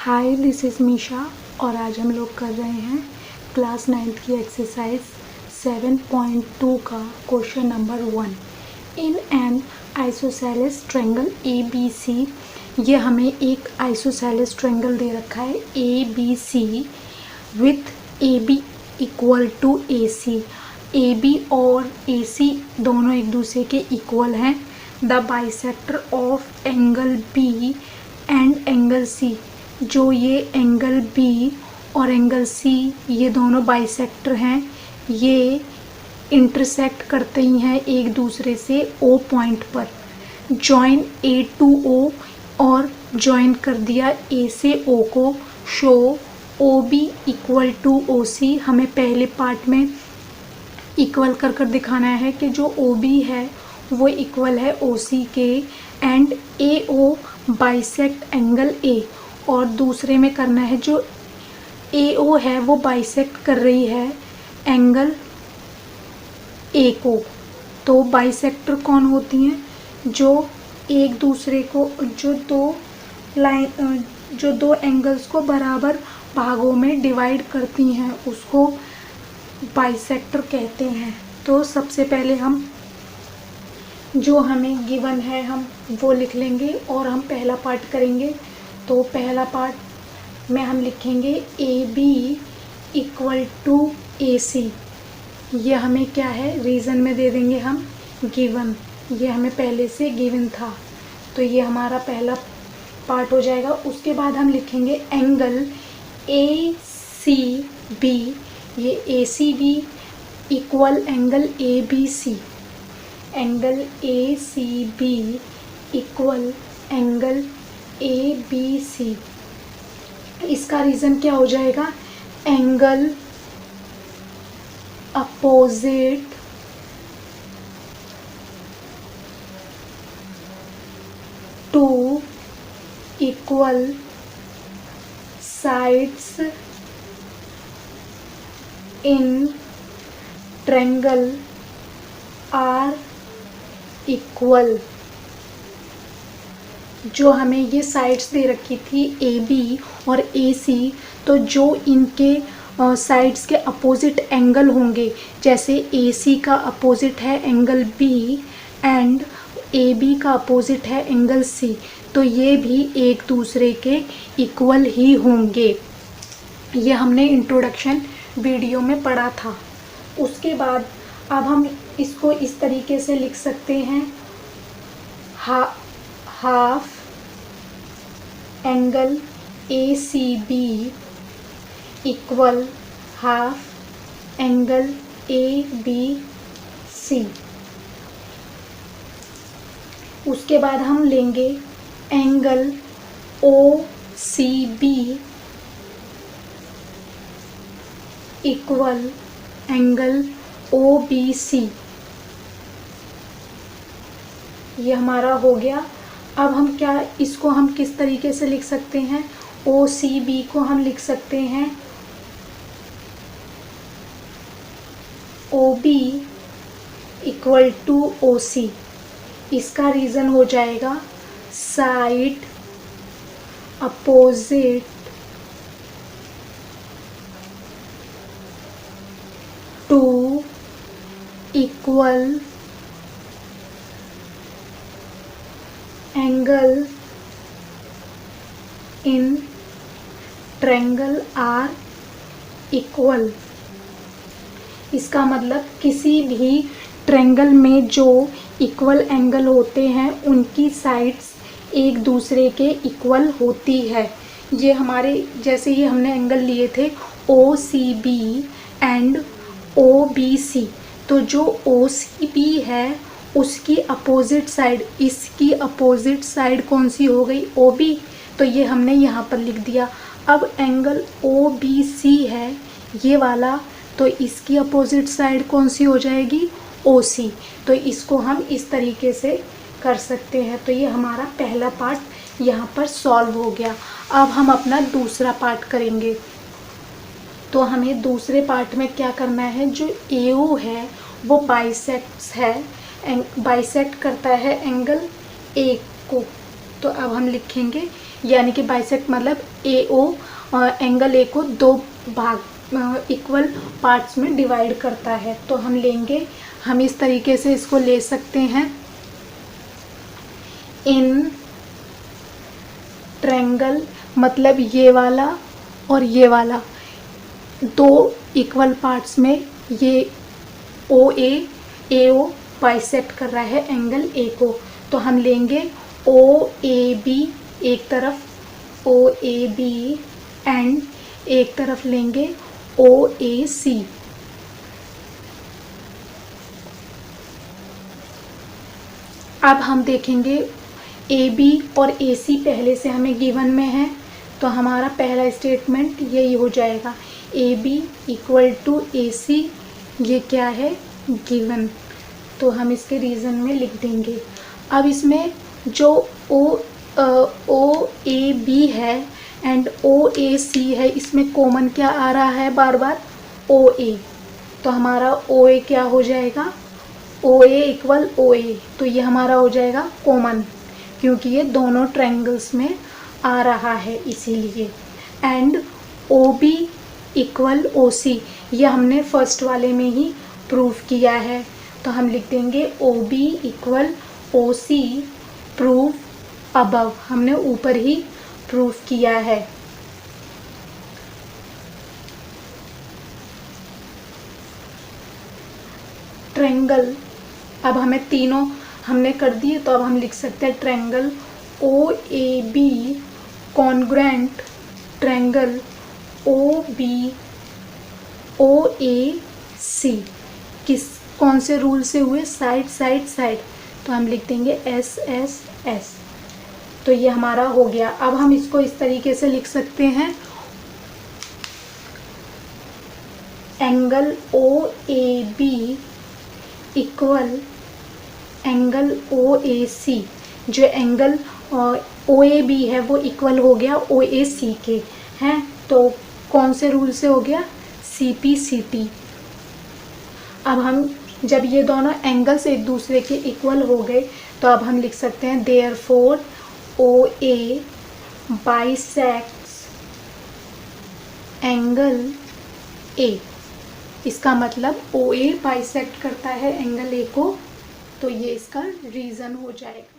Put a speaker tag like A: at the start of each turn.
A: Hi, this is Misha और आज हम लोग कर रहे हैं क्लास 9th की एक्सरसाइज 7.2 का question number 1। In an isosceles triangle A B C, ये हमें एक आइसोसेलेस ट्रायंगल दे रखा है A B C with A B equal to A C. A B और ए सी दोनों एक दूसरे के इक्वल हैं। The bisector of angle B and angle C, जो ये एंगल बी और एंगल सी ये दोनों बाइसेक्टर हैं, ये इंटरसेक्ट करते ही हैं एक दूसरे से ओ पॉइंट पर। जॉइन ए टू ओ, और जॉइन कर दिया ए से ओ को। Show O B equal to O C, हमें पहले पार्ट में इक्वल कर कर दिखाना है कि जो ओ बी है वो इक्वल है ओ सी के। And A O bisect angle A, और दूसरे में करना है जो ए ओ है वो बाइसेक्ट कर रही है एंगल ए को। तो बाइसेक्टर कौन होती हैं? जो एक दूसरे को जो दो एंगल्स को बराबर भागों में डिवाइड करती हैं उसको बाइसेक्टर कहते हैं। तो सबसे पहले हम जो हमें गिवन है हम वो लिख लेंगे और हम पहला पार्ट करेंगे। तो पहला पार्ट में हम लिखेंगे ए बी इक्वल टू ए सी। ये हमें क्या है, रीज़न में दे देंगे हम गिवन, ये हमें पहले से गिवन था। तो ये हमारा पहला पार्ट हो जाएगा। उसके बाद हम लिखेंगे एंगल ए सी बी, ये A C B equal angle A B C. Angle A C B equal angle A B C. इसका रीज़न क्या हो जाएगा? Angle opposite to equal sides in triangle are equal. जो हमें ये sides दे रखी थी ए बी और ए सी, तो जो इनके साइड्स के अपोजिट एंगल होंगे, जैसे ए सी का अपोजिट है angle B and A B का अपोजिट है एंगल सी, तो ये भी एक दूसरे के इक्वल ही होंगे। ये हमने इंट्रोडक्शन वीडियो में पढ़ा था। उसके बाद अब हम इसको इस तरीके से लिख सकते हैं, half angle A C B equal half angle A B C. उसके बाद हम लेंगे angle O C B equal angle O B C. ये हमारा हो गया। अब हम क्या, इसको हम किस तरीके से लिख सकते हैं? ओ सी बी को हम लिख सकते हैं O B equal to O C. इसका रीज़न हो जाएगा side opposite to equal angle in triangle are equal. इसका मतलब किसी भी ट्रायंगल में जो इक्वल एंगल होते हैं उनकी साइड्स एक दूसरे के इक्वल होती है। ये हमारे जैसे ही हमने एंगल लिए थे O C B and O B C, तो जो ओ सी बी है उसकी अपोजिट साइड, इसकी अपोजिट साइड कौन सी हो गई? O B. तो ये हमने यहाँ पर लिख दिया। अब एंगल ओ बी सी है ये वाला, तो इसकी अपोजिट साइड कौन सी हो जाएगी? ओ सी। तो इसको हम इस तरीके से कर सकते हैं। तो ये हमारा पहला पार्ट यहाँ पर सॉल्व हो गया। अब हम अपना दूसरा पार्ट करेंगे। तो हमें दूसरे पार्ट में क्या करना है, जो ए ओ है वो बाइसेक्ट करता है एंगल ए को। तो अब हम लिखेंगे यानी कि बाइसेक्ट मतलब AO एंगल A को दो भाग इक्वल पार्ट्स में डिवाइड करता है। तो हम लेंगे, हम इस तरीके से इसको ले सकते हैं, इन ट्रायंगल मतलब ये वाला और ये वाला दो इक्वल पार्ट्स में ये AO बाइसेक्ट कर रहा है एंगल A को। तो हम लेंगे OAB एक तरफ, OAB एंड एक तरफ लेंगे OAC। अब हम देखेंगे AB और AC पहले से हमें गिवन में है, तो हमारा पहला स्टेटमेंट यही हो जाएगा, AB इक्वल टू AC, ये क्या है गिवन, तो हम इसके रीज़न में लिख देंगे। अब इसमें जो OAB है एंड OAC है, इसमें कॉमन क्या आ रहा है बार बार, OA, तो हमारा OA क्या हो जाएगा, OA इक्वल OA, तो ये हमारा हो जाएगा कॉमन, क्योंकि ये दोनों ट्रायंगल्स में आ रहा है इसीलिए। एंड OB इक्वल OC, ये हमने फर्स्ट वाले में ही प्रूव किया है, तो हम लिख देंगे OB equal OC prove above, हमने ऊपर ही प्रूव किया है। ट्रायंगल, अब हमें तीनों हमने कर दिए, तो अब हम लिख सकते हैं triangle OAB congruent triangle OAC, कौन से रूल से हुए, साइड साइड साइड, तो हम लिख देंगे SSS। तो ये हमारा हो गया। अब हम इसको इस तरीके से लिख सकते हैं, angle OAB equal angle OAC, जो एंगल OAB है वो इक्वल हो गया OAC के, हैं, तो कौन से रूल से हो गया, CPCT। अब हम जब ये दोनों एंगल्स एक दूसरे के इक्वल हो गए, तो अब हम लिख सकते हैं therefore OA bisects angle A, इसका मतलब OA बाइसेक्ट करता है एंगल A को, तो ये इसका रीज़न हो जाएगा।